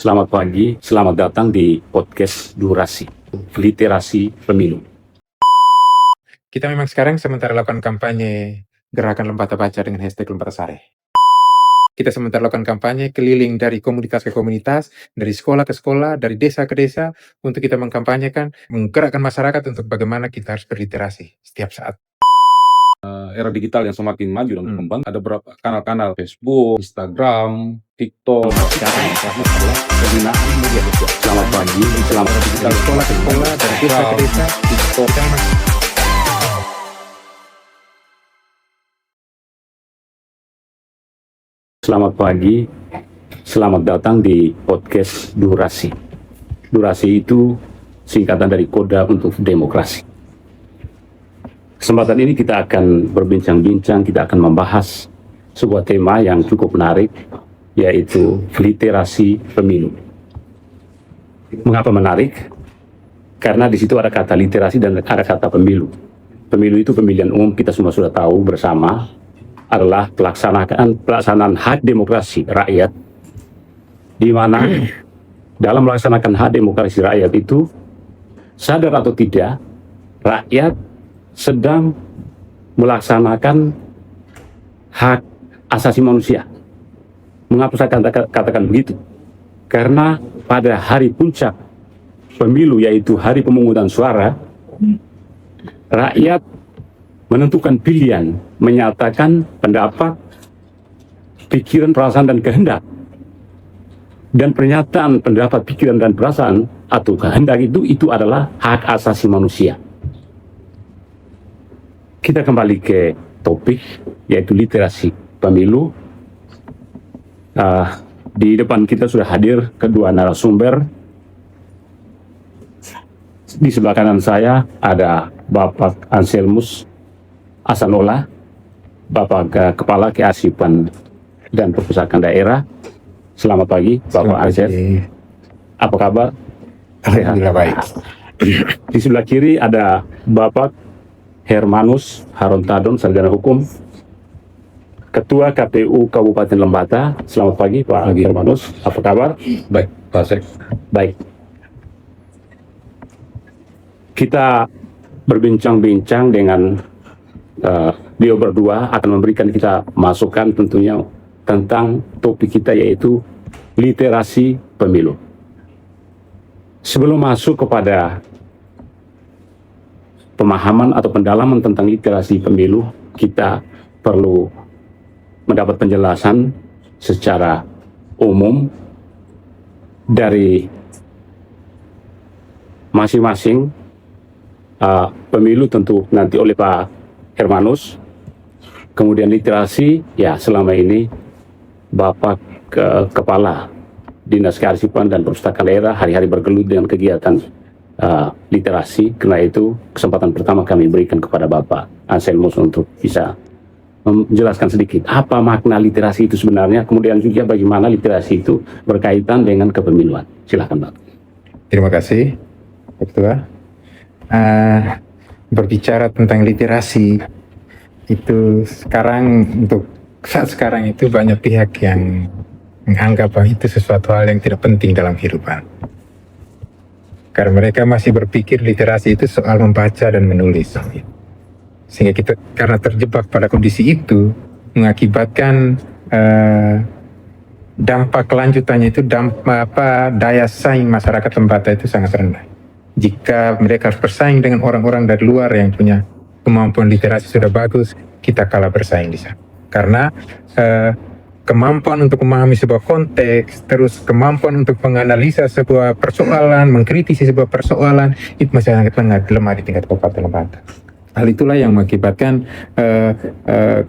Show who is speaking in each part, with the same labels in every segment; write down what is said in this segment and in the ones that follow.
Speaker 1: Selamat pagi, selamat datang di podcast Durasi, Literasi Pemilu.
Speaker 2: Kita memang sekarang sementara lakukan kampanye gerakan Lembata Baca dengan hashtag Lembata Sare. Kita sementara lakukan kampanye keliling dari komunitas ke komunitas, dari sekolah ke sekolah, dari desa ke desa, untuk kita mengkampanyekan, menggerakkan masyarakat untuk bagaimana kita harus berliterasi setiap saat.
Speaker 3: Era digital yang semakin maju dan berkembang, ada beberapa kanal-kanal Facebook, Instagram, TikTok.
Speaker 1: Sekarang yang adalah penggunaan media sosial. Selamat pagi, selamat
Speaker 2: Dari sekolah ke sekolah, dari desa ke desa,
Speaker 3: TikTok.
Speaker 2: kita memang
Speaker 1: Selamat pagi, selamat datang di podcast Durasi. Durasi itu singkatan dari Koda untuk Demokrasi. Kesempatan ini kita akan berbincang-bincang, kita akan membahas sebuah tema yang cukup menarik, yaitu literasi pemilu. Mengapa menarik? Karena di situ ada kata literasi dan ada kata pemilu. Pemilu itu pemilihan umum, kita semua sudah tahu bersama, adalah pelaksanaan hak demokrasi rakyat, di mana dalam melaksanakan hak demokrasi rakyat itu, sadar atau tidak, rakyat sedang melaksanakan hak asasi manusia. Mengapa saya katakan begitu? Karena pada hari puncak pemilu, yaitu hari pemungutan suara, rakyat menentukan pilihan, menyatakan pendapat, pikiran, perasaan, dan kehendak. Dan pernyataan pendapat, pikiran, dan perasaan atau kehendak itu adalah hak asasi manusia. Kita kembali ke topik, yaitu literasi pemilu. Di depan kita sudah hadir kedua narasumber. Di sebelah kanan saya ada Bapak Anselmus Asanola, Bapak Kepala Kearsipan dan Perpustakaan Daerah. Selamat pagi, Bapak Ansel. Apa kabar?
Speaker 2: alhamdulillah baik.
Speaker 1: Di sebelah kiri ada Bapak Hermanus Harontadon, Sarjana Hukum, Ketua KPU Kabupaten Lembata. Selamat pagi, Pak Hermanus. Apa kabar?
Speaker 3: Baik, Pak Sek.
Speaker 1: Baik. Kita berbincang-bincang dengan beliau berdua, akan memberikan kita masukan tentunya tentang topik kita, yaitu literasi pemilu. Sebelum masuk kepada pemahaman atau pendalaman tentang literasi pemilu, kita perlu mendapat penjelasan secara umum dari masing-masing pemilu, tentu nanti oleh Pak Hermanus. Kemudian literasi, ya selama ini Bapak Kepala Dinas Kearsipan dan Perpustakaan Daerah hari-hari bergelut dengan kegiatan literasi. Karena itu kesempatan pertama kami berikan kepada Bapak Anselmus untuk bisa menjelaskan sedikit apa makna literasi itu sebenarnya, kemudian juga bagaimana literasi itu berkaitan dengan kepemiluan. Silakan, Pak.
Speaker 2: Terima kasih, Pak Ketua. Berbicara tentang literasi itu sekarang, untuk saat sekarang itu banyak pihak yang menganggap bahwa itu sesuatu hal yang tidak penting dalam kehidupan, karena mereka masih berpikir literasi itu soal membaca dan menulis, sehingga kita karena terjebak pada kondisi itu mengakibatkan dampak kelanjutannya itu daya saing masyarakat Lembata itu sangat rendah. Jika mereka harus bersaing dengan orang-orang dari luar yang punya kemampuan literasi sudah bagus, kita kalah bersaing di sana. Karena kemampuan untuk memahami sebuah konteks, terus kemampuan untuk menganalisa sebuah persoalan, mengkritisi sebuah persoalan, itu masih sangat lemah di tingkat Kabupaten Lembata. Hal itulah yang mengakibatkan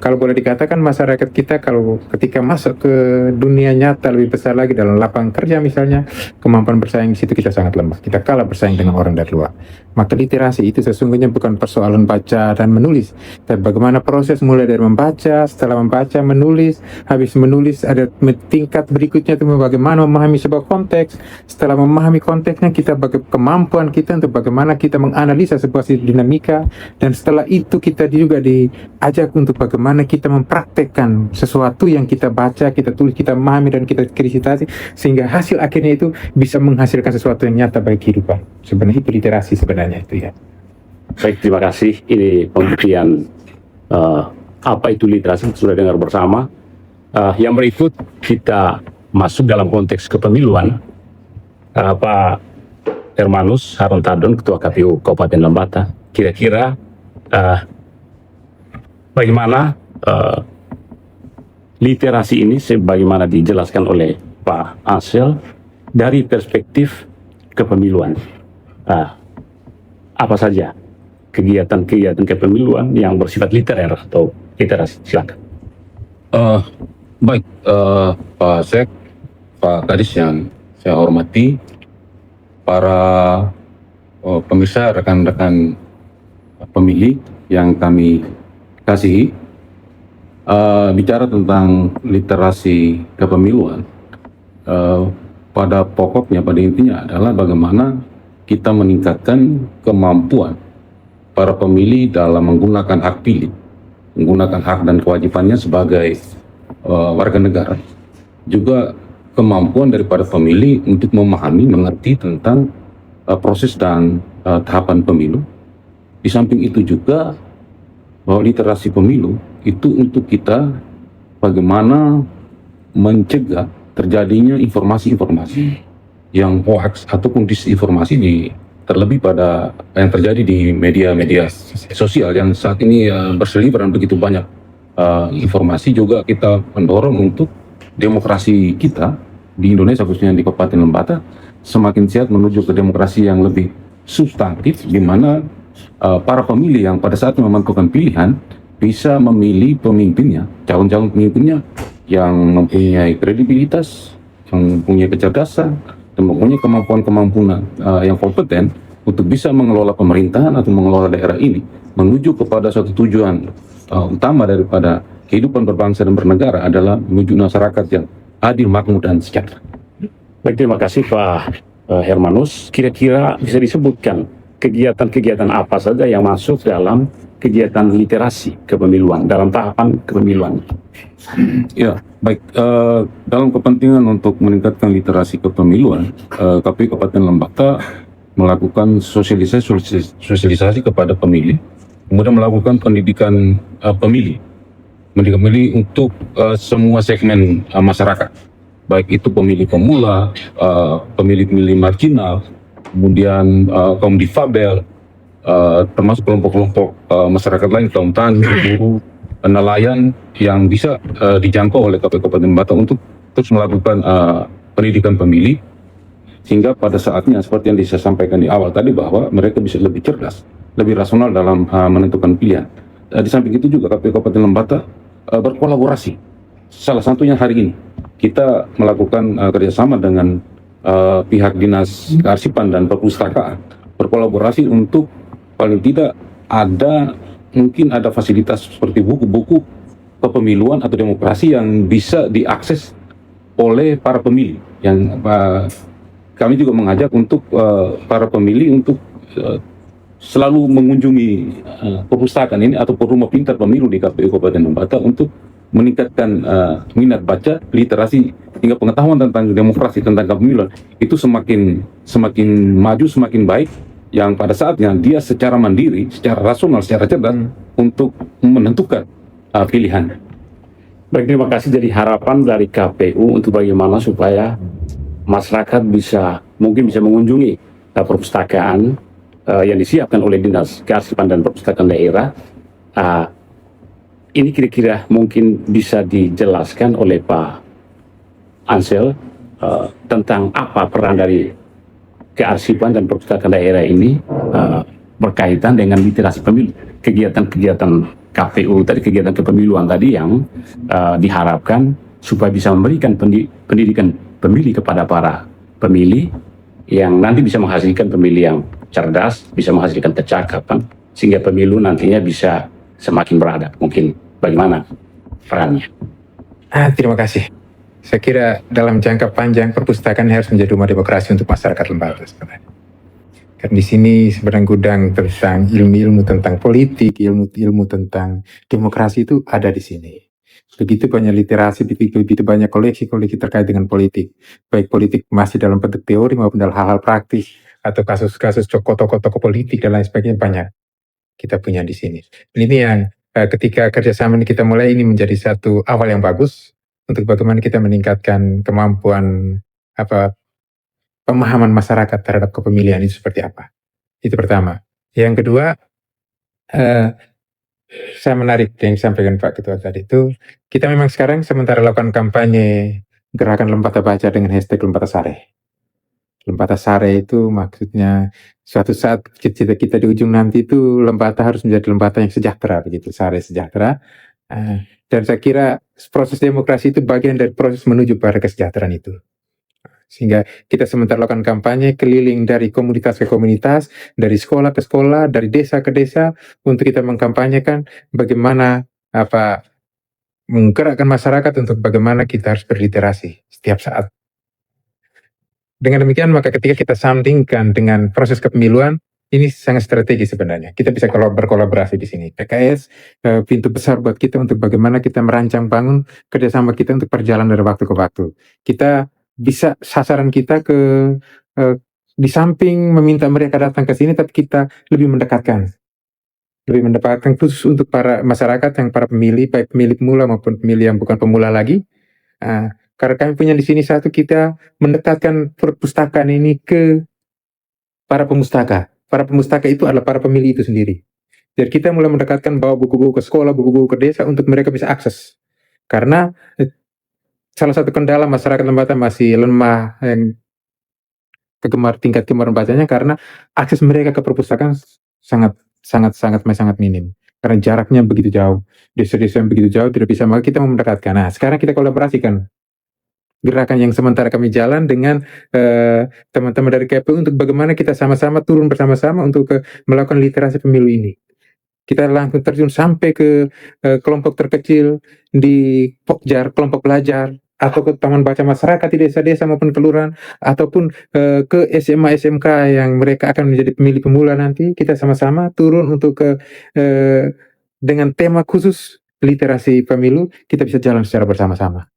Speaker 2: kalau boleh dikatakan masyarakat kita kalau ketika masuk ke dunia nyata lebih besar lagi dalam lapangan kerja misalnya, kemampuan bersaing di situ kita sangat lemah. Kita kalah bersaing dengan orang dari luar. Maka literasi itu sesungguhnya bukan persoalan baca dan menulis, tapi bagaimana proses mulai dari membaca, setelah membaca menulis, habis menulis ada tingkat berikutnya itu bagaimana memahami sebuah konteks. Setelah memahami konteksnya, kita kemampuan kita untuk bagaimana kita menganalisa sebuah dinamika dan Dan setelah itu kita juga diajak untuk bagaimana kita mempraktekkan sesuatu yang kita baca, kita tulis, kita memahami dan kita kritisasi, sehingga hasil akhirnya itu bisa menghasilkan sesuatu yang nyata bagi kehidupan. Sebenarnya itu literasi sebenarnya itu ya.
Speaker 1: Baik, terima kasih. Ini pembuktian apa itu literasi sudah dengar bersama. Yang berikut kita masuk dalam konteks kepemiluan. Pak Hermanus Harun Tardon, Ketua KPU Kabupaten Lembata, kira-kira bagaimana literasi ini sebagaimana dijelaskan oleh Pak Ansel dari perspektif kepemiluan. Apa saja kegiatan-kegiatan kepemiluan yang bersifat literer atau literasi? Silakan.
Speaker 3: Baik, Pak Sek, Pak Kadis yang saya hormati, para pemirsa, rekan-rekan pemilih yang kami kasihi, bicara tentang literasi kepemiluan, pada pokoknya, pada intinya adalah bagaimana kita meningkatkan kemampuan para pemilih dalam menggunakan hak pilih, menggunakan hak dan kewajibannya sebagai warga negara. Juga kemampuan daripada pemilih untuk memahami, mengerti tentang proses dan tahapan pemilu. Di samping itu juga bahwa literasi pemilu itu untuk kita bagaimana mencegah terjadinya informasi-informasi yang hoax ataupun disinformasi terlebih pada yang terjadi di media-media sosial yang saat ini berseliweran begitu banyak informasi. Juga kita mendorong untuk demokrasi kita di Indonesia, khususnya di Kabupaten Lembata, semakin sehat menuju ke demokrasi yang lebih substantif, di mana para pemilih yang pada saat menentukan pilihan bisa memilih pemimpinnya, calon-calon pemimpinnya yang mempunyai kredibilitas, yang mempunyai kecerdasan, dan mempunyai kemampuan-kemampuan yang kompeten untuk bisa mengelola pemerintahan atau mengelola daerah ini menuju kepada suatu tujuan utama daripada kehidupan berbangsa dan bernegara, adalah menuju masyarakat yang adil, makmur, dan sejahtera.
Speaker 1: Baik, terima kasih Pak Hermanus. Kira-kira bisa disebutkan kegiatan-kegiatan apa saja yang masuk dalam kegiatan literasi kepemiluan, dalam tahapan kepemiluan?
Speaker 3: Ya, baik. Dalam kepentingan untuk meningkatkan literasi kepemiluan, KPU Kabupaten Lembata melakukan sosialisasi kepada pemilih, kemudian melakukan pendidikan pemilih untuk semua segmen masyarakat, baik itu pemilih pemula, pemilih-pemilih marginal, kemudian kaum difabel, termasuk kelompok-kelompok masyarakat lain, kaum tani, buruh, nelayan, yang bisa dijangkau oleh KPU Kabupaten Lembata untuk terus melakukan pendidikan pemilih, sehingga pada saatnya seperti yang saya sampaikan di awal tadi, bahwa mereka bisa lebih cerdas, lebih rasional dalam menentukan pilihan. Di samping itu juga KPU Kabupaten Lembata berkolaborasi. Salah satunya hari ini kita melakukan kerjasama dengan pihak Dinas Kearsipan dan Perpustakaan, berkolaborasi untuk paling tidak mungkin ada fasilitas seperti buku-buku kepemiluan atau demokrasi yang bisa diakses oleh para pemilih. Yang kami juga mengajak untuk para pemilih untuk selalu mengunjungi perpustakaan ini atau rumah pintar pemilu di KPU Kabupaten Lembata untuk meningkatkan minat baca, literasi, hingga pengetahuan tentang demokrasi, tentang kepemiluan itu semakin maju, semakin baik, yang pada saatnya dia secara mandiri, secara rasional, secara cerdas untuk menentukan pilihan.
Speaker 1: Baik, terima kasih. Jadi harapan dari KPU untuk bagaimana supaya masyarakat mungkin bisa mengunjungi perpustakaan yang disiapkan oleh Dinas Kearsipan dan Perpustakaan Daerah. Ini kira-kira mungkin bisa dijelaskan oleh Pak Ansel tentang apa peran dari kearsipan dan perpustakaan daerah ini berkaitan dengan literasi pemilu, kegiatan-kegiatan KPU tadi, kegiatan kepemiluan tadi yang diharapkan supaya bisa memberikan pendidikan pemilih kepada para pemilih, yang nanti bisa menghasilkan pemilih yang cerdas, bisa menghasilkan kecakapan, sehingga pemilu nantinya bisa semakin beradab. Mungkin bagaimana perannya?
Speaker 2: Terima kasih. Saya kira dalam jangka panjang perpustakaan harus menjadi rumah demokrasi untuk masyarakat Lembata sebenarnya. Dan di sini sebenarnya gudang tentang ilmu-ilmu tentang politik, ilmu-ilmu tentang demokrasi itu ada di sini. Begitu banyak literasi, begitu banyak koleksi-koleksi terkait dengan politik. Baik politik masih dalam bentuk teori maupun dalam hal-hal praktis, atau kasus-kasus tokoh-tokoh politik dan lain sebagainya banyak kita punya di sini. Dan ini yang ketika kerjasama ini kita mulai, ini menjadi satu awal yang bagus untuk bagaimana kita meningkatkan kemampuan pemahaman masyarakat terhadap kepemilihan itu seperti apa. Itu pertama. Yang kedua, saya menarik yang disampaikan Pak Ketua tadi itu, kita memang sekarang sementara lakukan kampanye gerakan Lembata Baca dengan hashtag Lembata Sare. Lembata Sare itu maksudnya suatu saat cita-cita kita di ujung nanti itu Lembata harus menjadi Lembata yang sejahtera, begitu, Sare sejahtera. Dan saya kira proses demokrasi itu bagian dari proses menuju pada kesejahteraan itu. Sehingga kita sementara lakukan kampanye keliling dari komunitas ke komunitas, dari sekolah ke sekolah, dari desa ke desa, untuk kita mengkampanyekan bagaimana menggerakkan masyarakat untuk bagaimana kita harus berliterasi setiap saat. Dengan demikian, maka ketika kita sandingkan dengan proses kepemiluan, ini sangat strategis sebenarnya. Kita bisa berkolaborasi di sini. PKS pintu besar buat kita untuk bagaimana kita merancang bangun kerjasama kita untuk perjalanan dari waktu ke waktu. Kita bisa sasaran kita di samping meminta mereka datang ke sini, tapi kita lebih mendekatkan khusus untuk para masyarakat yang para pemilih, baik pemilih pemula maupun pemilih yang bukan pemula lagi. Karena kami punya di sini satu, kita mendekatkan perpustakaan ini ke para pemustaka. Para pemustaka itu adalah para pemilih itu sendiri. Jadi kita mulai mendekatkan bawa buku-buku ke sekolah, buku-buku ke desa untuk mereka bisa akses. Karena salah satu kendala masyarakat Lembata masih lemah tingkat kegemaran bacanya, karena akses mereka ke perpustakaan sangat minim. Karena jaraknya begitu jauh, desa-desa yang begitu jauh tidak bisa, maka kita mendekatkan. Nah, sekarang kita kolaborasikan gerakan yang sementara kami jalan dengan teman-teman dari KPU untuk bagaimana kita sama-sama turun bersama-sama untuk melakukan literasi pemilu ini. Kita langsung terjun sampai ke kelompok terkecil di Pokjar, kelompok belajar, atau ke taman baca masyarakat di desa-desa maupun kelurahan, ataupun ke SMA SMK yang mereka akan menjadi pemilih pemula nanti. Kita sama-sama turun untuk dengan tema khusus literasi pemilu, kita bisa jalan secara bersama-sama.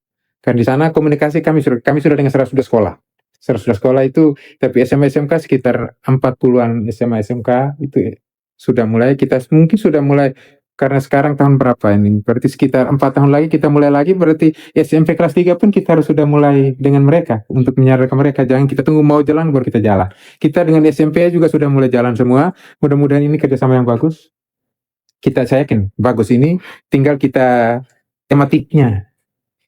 Speaker 2: Karena di sana komunikasi kami sudah dengan 100 sekolah. 100 sekolah itu, tapi SMA SMK sekitar 40-an SMA SMK itu sudah mulai, kita mungkin sudah mulai, karena sekarang tahun berapa ini, berarti sekitar 4 tahun lagi kita mulai lagi, berarti SMP kelas 3 pun kita harus sudah mulai dengan mereka, untuk menyadarkan mereka, jangan kita tunggu mau jalan baru kita jalan. Kita dengan SMP juga sudah mulai jalan semua, mudah-mudahan ini kerjasama yang bagus. Saya yakin bagus ini, tinggal kita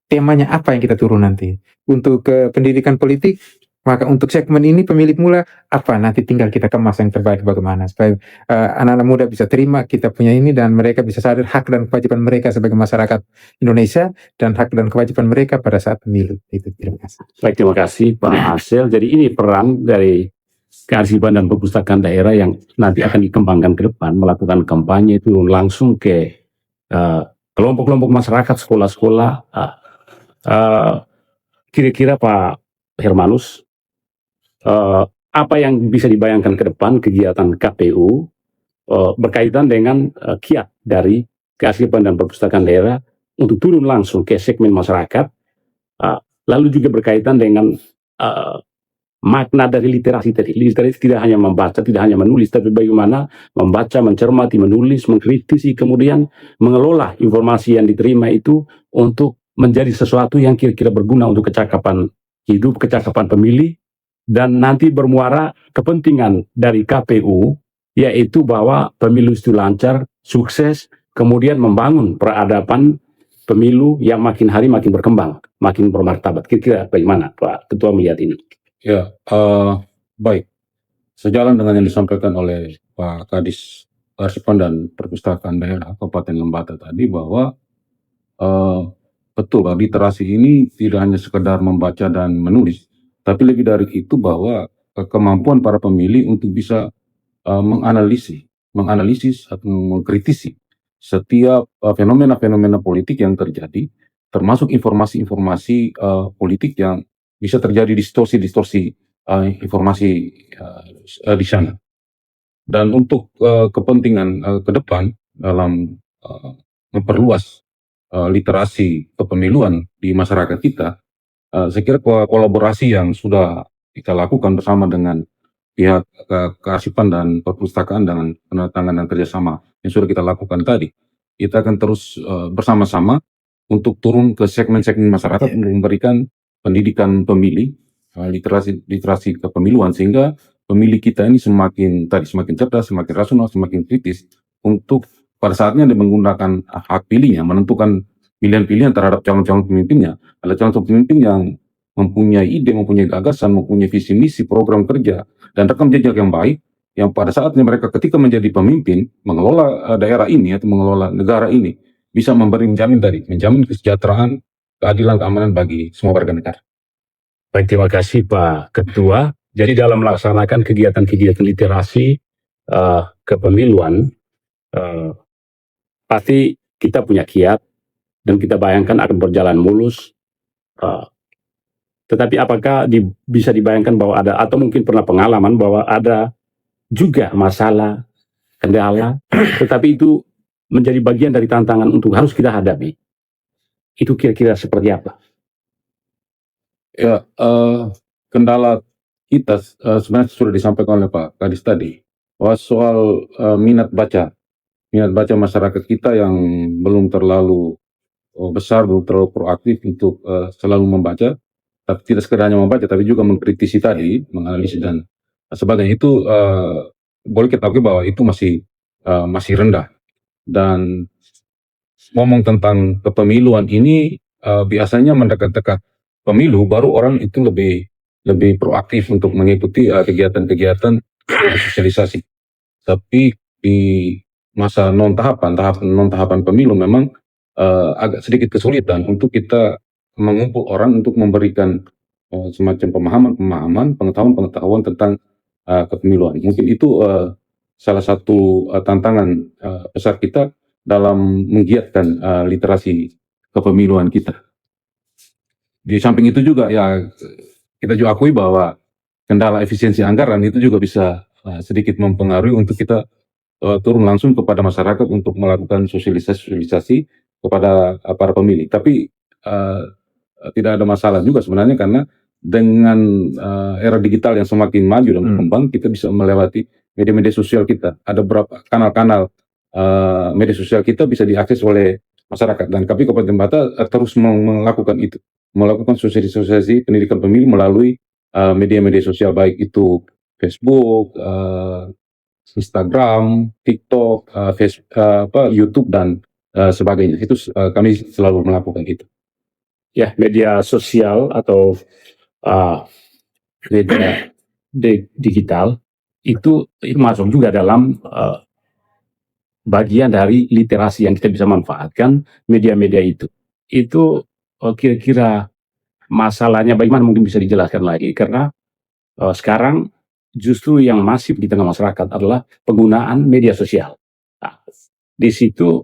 Speaker 2: temanya apa yang kita turun nanti. Untuk pendidikan politik, maka untuk segmen ini pemilih pemula apa, nanti tinggal kita kemas yang terbaik bagaimana supaya anak-anak muda bisa terima kita punya ini, dan mereka bisa sadar hak dan kewajiban mereka sebagai masyarakat Indonesia dan hak dan kewajiban mereka pada saat pemilu. Itu, terima kasih.
Speaker 1: Baik, terima kasih Pak Hasil. Jadi ini peran dari kearsipan dan perpustakaan daerah yang nanti akan dikembangkan ke depan, melakukan kampanye itu langsung ke kelompok-kelompok masyarakat, sekolah-sekolah. Kira-kira Pak Hermanus, apa yang bisa dibayangkan ke depan kegiatan KPU berkaitan dengan kiat dari kearsipan dan perpustakaan daerah untuk turun langsung ke segmen masyarakat, lalu juga berkaitan dengan makna dari literasi tadi. Literasi tidak hanya membaca, tidak hanya menulis, tapi bagaimana membaca, mencermati, menulis, mengkritisi, kemudian mengelola informasi yang diterima itu untuk menjadi sesuatu yang kira-kira berguna untuk kecakapan hidup, kecakapan pemilih, dan nanti bermuara kepentingan dari KPU, yaitu bahwa pemilu itu lancar, sukses, kemudian membangun peradaban pemilu yang makin hari makin berkembang, makin bermartabat. Kira-kira bagaimana Pak Ketua melihat ini?
Speaker 3: Ya, baik. Sejalan dengan yang disampaikan oleh Pak Kadis Kearsipan dan Perpustakaan Daerah Kabupaten Lembata tadi, bahwa betul, literasi ini tidak hanya sekedar membaca dan menulis, tapi lebih dari itu bahwa kemampuan para pemilih untuk bisa menganalisis atau mengkritisi setiap fenomena-fenomena politik yang terjadi, termasuk informasi-informasi politik yang bisa terjadi distorsi informasi di sana. Dan untuk kepentingan ke depan dalam memperluas literasi kepemiluan di masyarakat kita, saya kira kolaborasi yang sudah kita lakukan bersama dengan pihak kearsipan dan perpustakaan dengan penandatanganan kerjasama yang sudah kita lakukan tadi, kita akan terus bersama-sama untuk turun ke segmen-segmen masyarakat untuk memberikan pendidikan pemilih, literasi kepemiluan, sehingga pemilih kita ini semakin cerdas, semakin rasional, semakin kritis untuk pada saatnya dia menggunakan hak pilihnya, menentukan pilihan-pilihan terhadap calon-calon pemimpinnya. Ada calon pemimpin yang mempunyai ide, mempunyai gagasan, mempunyai visi misi, program kerja, dan rekam jejak yang baik, yang pada saatnya mereka ketika menjadi pemimpin, mengelola daerah ini atau mengelola negara ini, bisa menjamin kesejahteraan, keadilan, keamanan bagi semua warga negara.
Speaker 1: Baik, terima kasih Pak Ketua. Jadi dalam melaksanakan kegiatan-kegiatan literasi kepemiluan, pasti kita punya kiat dan kita bayangkan akan berjalan mulus. Tetapi apakah bisa dibayangkan bahwa ada, atau mungkin pernah pengalaman bahwa ada juga masalah, kendala, tetapi itu menjadi bagian dari tantangan untuk harus kita hadapi. Itu kira-kira seperti apa?
Speaker 3: Ya, kendala kita sebenarnya sudah disampaikan oleh Pak Kadis tadi, bahwa soal minat baca masyarakat kita yang belum terlalu besar, belum terlalu proaktif untuk selalu membaca, tapi tidak sekedar hanya membaca, tapi juga mengkritisi tadi, menganalisis dan sebagainya. Itu boleh kita akui bahwa itu masih rendah. Dan ngomong tentang kepemiluan ini biasanya mendekat-dekat pemilu, baru orang itu lebih proaktif untuk mengikuti kegiatan-kegiatan sosialisasi. Tapi di masa tahapan non tahapan pemilu memang agak sedikit kesulitan untuk kita mengumpul orang untuk memberikan semacam pemahaman, pengetahuan tentang kepemiluan. Mungkin itu salah satu tantangan besar kita dalam menggiatkan literasi kepemiluan kita. Di samping itu juga ya kita juga akui bahwa kendala efisiensi anggaran itu juga bisa sedikit mempengaruhi untuk kita turun langsung kepada masyarakat untuk melakukan sosialisasi kepada para pemilih. Tapi tidak ada masalah juga sebenarnya, karena dengan era digital yang semakin maju dan berkembang, kita bisa melewati media-media sosial kita. Ada beberapa kanal-kanal media sosial kita bisa diakses oleh masyarakat, dan KPU Kabupaten Bata terus melakukan sosialisasi pendidikan pemilih melalui media-media sosial, baik itu Facebook, Instagram, TikTok, YouTube dan sebagainya. Itu kami selalu melakukan itu.
Speaker 1: Ya, media sosial atau media digital itu masuk juga dalam bagian dari literasi yang kita bisa manfaatkan media-media itu. Itu kira-kira masalahnya bagaimana, mungkin bisa dijelaskan lagi, karena sekarang justru yang masif di tengah masyarakat adalah penggunaan media sosial. Nah, di situ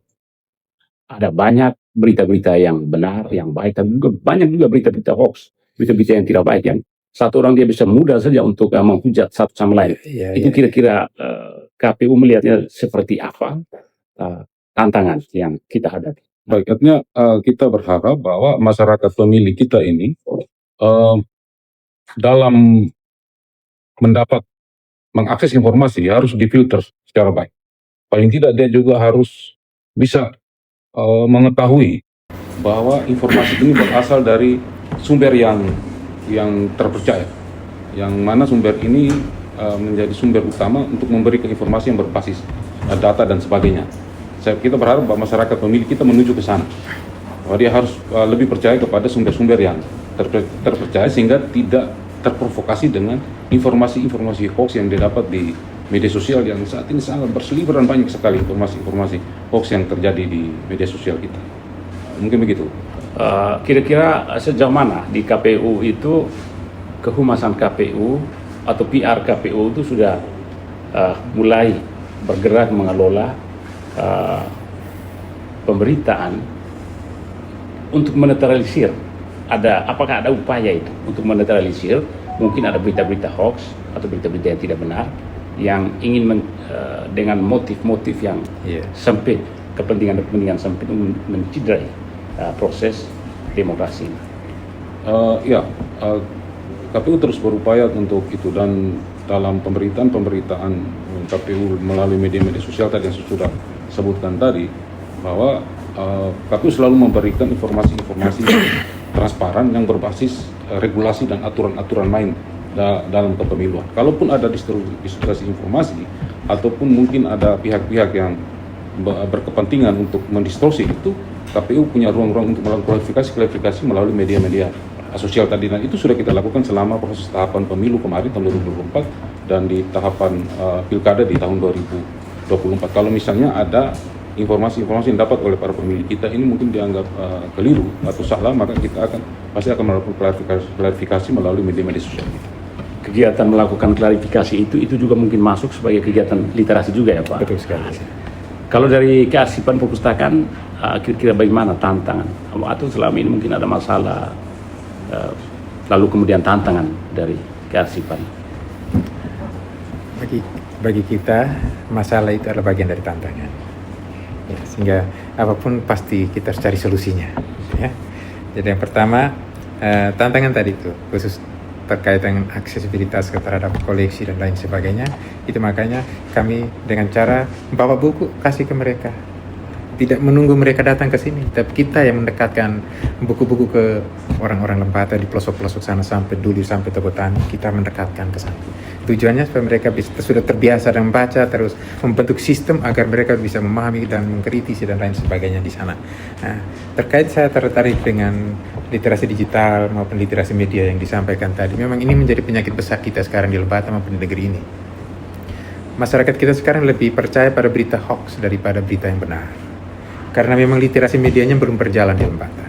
Speaker 1: ada banyak berita-berita yang benar, yang baik, tapi juga banyak juga berita-berita hoax, berita-berita yang tidak baik, yang satu orang dia bisa mudah saja untuk menghujat satu sama lain. Itu kira-kira KPU melihatnya seperti apa tantangan yang kita hadapi?
Speaker 3: Baik, artinya kita berharap bahwa masyarakat pemilih kita ini dalam mengakses informasi harus difilter secara baik. Paling tidak dia juga harus bisa mengetahui bahwa informasi ini berasal dari sumber yang terpercaya, yang mana sumber ini menjadi sumber utama untuk memberikan informasi yang berbasis data dan sebagainya. Kita berharap bahwa masyarakat pemilih kita menuju ke sana, bahwa dia harus lebih percaya kepada sumber-sumber yang terpercaya, sehingga tidak terprovokasi dengan informasi-informasi hoax yang didapat di media sosial yang saat ini sangat berseliweran, banyak sekali informasi-informasi hoax yang terjadi di media sosial kita. Mungkin begitu.
Speaker 1: Kira-kira sejauh mana di KPU itu kehumasan KPU atau PR KPU itu sudah mulai bergerak mengelola pemberitaan untuk menetralisir? Apakah ada upaya itu untuk menetralisir? Mungkin ada berita-berita hoax atau berita-berita yang tidak benar, yang ingin dengan motif-motif yang sempit, kepentingan sempit mencidrai proses demokrasi.
Speaker 3: KPU terus berupaya untuk itu, dan dalam pemberitaan KPU melalui media-media sosial tadi yang sudah sebutkan tadi, bahwa KPU selalu memberikan informasi-informasi transparan yang berbasis regulasi dan aturan-aturan main dalam kepemiluan. Kalaupun ada distribusi informasi ataupun mungkin ada pihak-pihak yang berkepentingan untuk mendistorsi itu, KPU punya ruang-ruang untuk melakukan klarifikasi melalui media-media sosial tadi, dan itu sudah kita lakukan selama proses tahapan pemilu kemarin tahun 2024 dan di tahapan pilkada di tahun 2024. Kalau misalnya ada informasi-informasi yang dapat oleh para pemilih kita ini mungkin dianggap keliru atau salah, maka kita pasti akan melakukan klarifikasi melalui media-media sosial.
Speaker 1: Kegiatan melakukan klarifikasi itu juga mungkin masuk sebagai kegiatan literasi juga ya Pak?
Speaker 2: Betul sekali.
Speaker 1: Kalau dari kearsipan perpustakaan, kira-kira bagaimana tantangan? Atau selama ini mungkin ada masalah, lalu kemudian tantangan dari kearsipan?
Speaker 2: Bagi kita, masalah itu adalah bagian dari tantangan. Ya, sehingga apapun pasti kita harus cari solusinya. Ya. Jadi yang pertama, tantangan tadi itu, khusus terkait dengan aksesibilitas terhadap koleksi dan lain sebagainya, itu makanya kami dengan cara bawa buku kasih ke mereka, tidak menunggu mereka datang ke sini, tapi kita yang mendekatkan buku-buku ke orang-orang Lembata di pelosok-pelosok sana sampai Toko Tani, kita mendekatkan ke sana. Tujuannya supaya mereka sudah terbiasa dan membaca, terus membentuk sistem agar mereka bisa memahami dan mengkritisi dan lain sebagainya di sana. Nah, terkait saya tertarik dengan literasi digital maupun literasi media yang disampaikan tadi, memang ini menjadi penyakit besar kita sekarang di Lembata maupun di negeri ini. Masyarakat kita sekarang lebih percaya pada berita hoax daripada berita yang benar, karena memang literasi medianya belum berjalan di Lembata.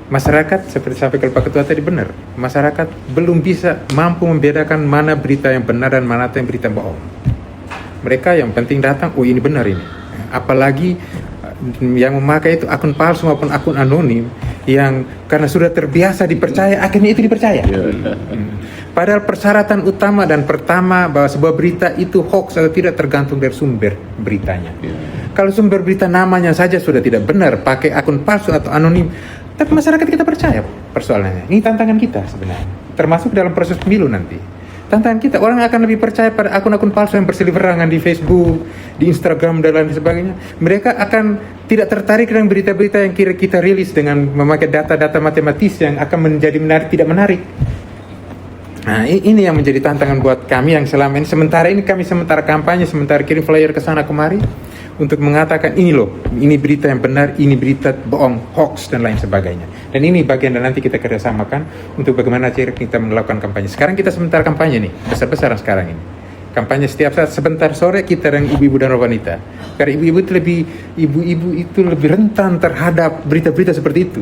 Speaker 2: Masyarakat seperti sampai Pak Ketua tadi benar, masyarakat belum bisa mampu membedakan mana berita yang benar dan mana yang berita bohong. Mereka yang penting datang, oh ini benar ini. Apalagi yang memakai itu akun palsu maupun akun anonim yang karena sudah terbiasa dipercaya, akhirnya itu dipercaya. Padahal persyaratan utama dan pertama bahwa sebuah berita itu hoax atau tidak tergantung dari sumber beritanya. Kalau sumber berita namanya saja sudah tidak benar, pakai akun palsu atau anonim, tapi masyarakat kita percaya persoalannya. Ini tantangan kita sebenarnya, termasuk dalam proses pemilu nanti. Tantangan kita, orang akan lebih percaya pada akun-akun palsu yang berseliwerangan di Facebook, di Instagram dan lain sebagainya. Mereka akan tidak tertarik dengan berita-berita yang kira kita rilis dengan memakai data-data matematis yang akan menjadi menarik, tidak menarik. Nah, ini yang menjadi tantangan buat kami yang selama ini. Sementara kampanye, sementara kirim flyer ke sana kemari untuk mengatakan ini loh, ini berita yang benar, ini berita bohong, hoax dan lain sebagainya. Dan ini bagian dan nanti kita kerjasamakan untuk bagaimana cara kita melakukan kampanye. Sekarang kita sementara kampanye nih, besar-besaran sekarang ini. Kampanye setiap saat, sebentar sore kita dengan ibu-ibu dan wanita. Karena ibu-ibu itu lebih rentan terhadap berita-berita seperti itu.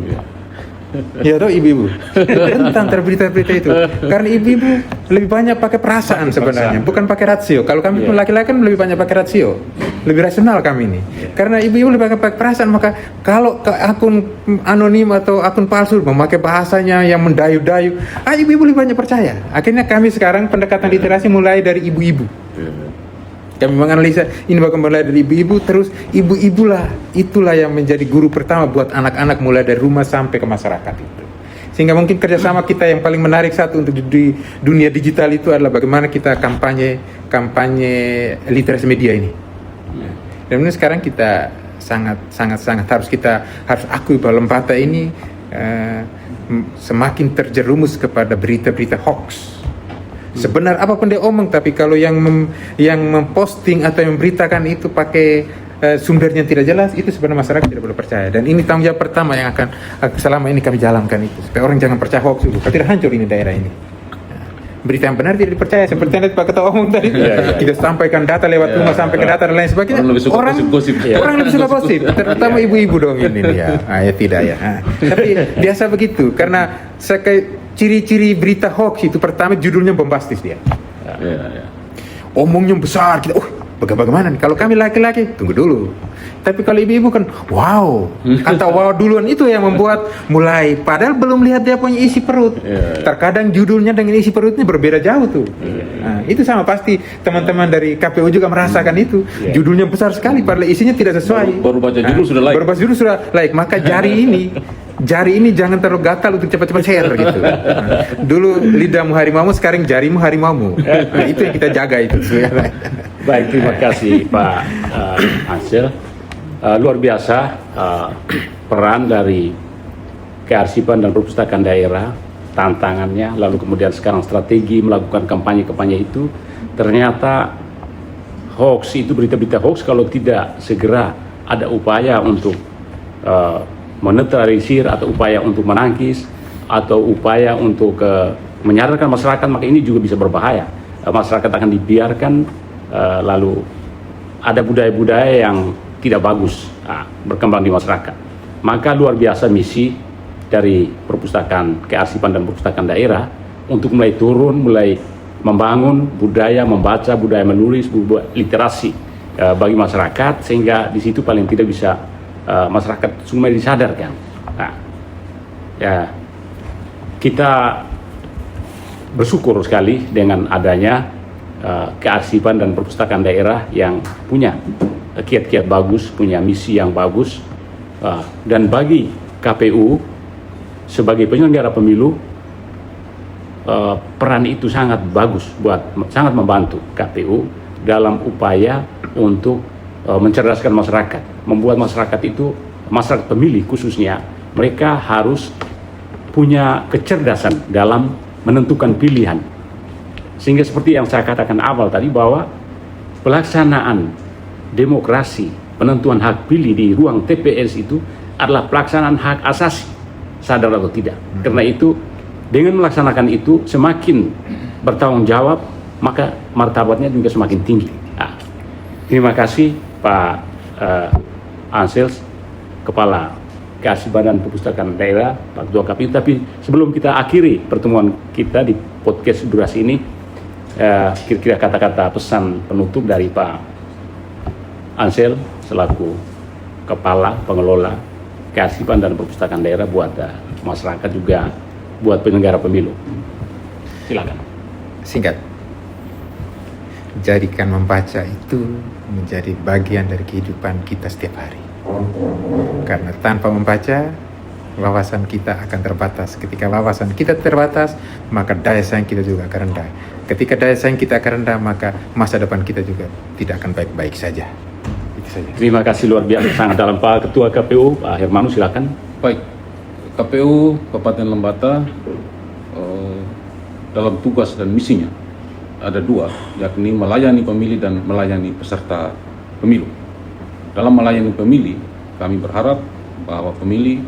Speaker 2: Ya toh ibu-ibu rentan terberita-berita itu karena ibu-ibu lebih banyak pakai perasaan sebenarnya, bukan pakai rasio. Kalau kami pun laki-laki kan lebih banyak pakai rasio, lebih rasional kami ini. Karena ibu-ibu lebih banyak pakai perasaan, maka kalau ke akun anonim atau akun palsu memakai bahasanya yang mendayu-dayu, ibu-ibu lebih banyak percaya. Akhirnya kami sekarang pendekatan literasi mulai dari ibu-ibu. Kami menganalisa ini bakal mulai dari ibu-ibu, terus itulah yang menjadi guru pertama buat anak-anak mulai dari rumah sampai ke masyarakat itu. Sehingga mungkin kerjasama kita yang paling menarik satu untuk di dunia digital itu adalah bagaimana kita kampanye literasi media ini. Dan ini sekarang kita sangat harus akui bahwa Lembata ini semakin terjerumus kepada berita-berita hoax. Sebenar apapun dia omong, tapi kalau yang memposting atau yang memberitakan itu pakai sumbernya tidak jelas, itu sebenarnya masyarakat tidak boleh percaya. Dan ini tanggung jawab pertama yang akan selama ini kami jalankan itu, supaya orang jangan percaya hoax dulu. Kalau tidak hancur ini daerah ini. Berita yang benar tidak dipercaya, seperti yang Pak Ketua omong tadi. Kita sampaikan data lewat rumah sampai ke data dan lain sebagainya. Orang lebih suka gosip, terutama ibu-ibu dong ini ya. Ya tidak ya. Tapi biasa begitu, karena ciri-ciri berita hoax itu pertama judulnya bombastis dia. Omongnya besar, kita bagaimana nih? Kalau kami laki-laki, tunggu dulu. Tapi kalau ibu-ibu kan, wow. Kata wow duluan itu yang membuat mulai, padahal belum lihat dia punya isi perut. Terkadang judulnya dengan isi perutnya berbeda jauh tuh. Nah, itu sama pasti teman-teman dari KPU juga merasakan itu. Judulnya besar sekali, padahal isinya tidak sesuai.
Speaker 3: Baru baca judul sudah like.
Speaker 2: Baru baca judul sudah like. Maka jari ini jangan terlalu gatal untuk cepat-cepat share gitu. Nah, dulu lidahmu harimaumu, sekarang jarimu harimaumu. Nah, itu yang kita jaga itu.
Speaker 1: Baik, terima kasih Pak Ansel. Luar biasa peran dari kearsipan dan perpustakaan daerah, tantangannya, lalu kemudian sekarang strategi melakukan kampanye-kampanye itu. Ternyata hoax itu, berita-berita hoax, kalau tidak segera ada upaya untuk menetralisir atau upaya untuk menangkis atau upaya untuk menyadarkan masyarakat, maka ini juga bisa berbahaya. Masyarakat akan dibiarkan lalu ada budaya-budaya yang tidak bagus berkembang di masyarakat. Maka luar biasa misi dari perpustakaan kearsipan dan perpustakaan daerah untuk mulai turun, mulai membangun budaya membaca, budaya menulis, budaya literasi bagi masyarakat, sehingga di situ paling tidak bisa masyarakat mulai disadarkan. Nah, ya, kita bersyukur sekali dengan adanya kearsipan dan perpustakaan daerah yang punya kiat-kiat bagus, punya misi yang bagus, dan bagi KPU sebagai penyelenggara pemilu, peran itu sangat bagus, sangat membantu KPU dalam upaya untuk mencerdaskan masyarakat, membuat masyarakat itu, masyarakat pemilih khususnya, mereka harus punya kecerdasan dalam menentukan pilihan. Sehingga seperti yang saya katakan awal tadi, bahwa pelaksanaan demokrasi, penentuan hak pilih di ruang TPS itu adalah pelaksanaan hak asasi, sadar atau tidak. Karena itu, dengan melaksanakan itu semakin bertanggung jawab, maka martabatnya juga semakin tinggi. Nah, terima kasih Pak Ansel, Kepala Kearsipan dan Perpustakaan Daerah, Pak Ketua KPU. Tapi sebelum kita akhiri pertemuan kita di podcast durasi ini, kira-kira kata-kata pesan penutup dari Pak Ansel selaku Kepala Pengelola Kearsipan dan Perpustakaan Daerah buat masyarakat, juga buat penyelenggara pemilu. Silakan.
Speaker 2: Singkat. Jadikan membaca itu menjadi bagian dari kehidupan kita setiap hari. Karena tanpa membaca, wawasan kita akan terbatas. Ketika wawasan kita terbatas, maka daya saing kita juga akan rendah. Ketika daya saing kita akan rendah, maka masa depan kita juga tidak akan baik-baik saja. Itu saja.
Speaker 1: Terima kasih luar biasa, sangat dalam. Pak Ketua KPU, Pak Hermanus, silakan.
Speaker 3: Baik, KPU Kabupaten Lembata dalam tugas dan misinya ada dua, yakni melayani pemilih dan melayani peserta pemilu. Dalam melayani pemilih, kami berharap bahwa pemilih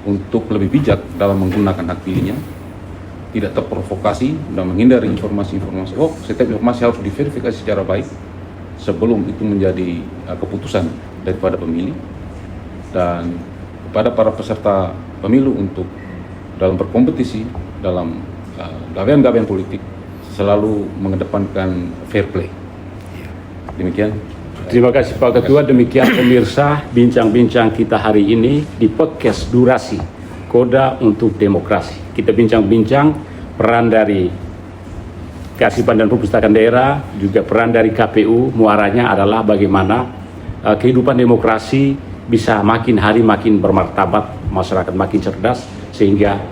Speaker 3: untuk lebih bijak dalam menggunakan hak pilihnya, tidak terprovokasi dan menghindari informasi-informasi hoax. Setiap informasi harus diverifikasi secara baik sebelum itu menjadi keputusan daripada pemilih. Dan kepada para peserta pemilu untuk dalam berkompetisi, dalam gawean-gawean politik, selalu mengedepankan fair play. Demikian.
Speaker 1: Terima kasih Pak Ketua. Demikian pemirsa bincang-bincang kita hari ini di podcast durasi Koda untuk Demokrasi. Kita bincang-bincang peran dari Kearsipan dan Perpustakaan Daerah, juga peran dari KPU. Muaranya adalah bagaimana kehidupan demokrasi bisa makin hari makin bermartabat, masyarakat makin cerdas, sehingga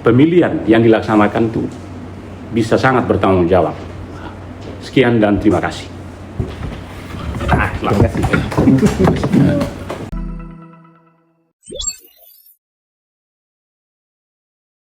Speaker 1: pemilihan yang dilaksanakan itu bisa sangat bertanggung jawab. Sekian dan terima kasih.
Speaker 2: Terima kasih.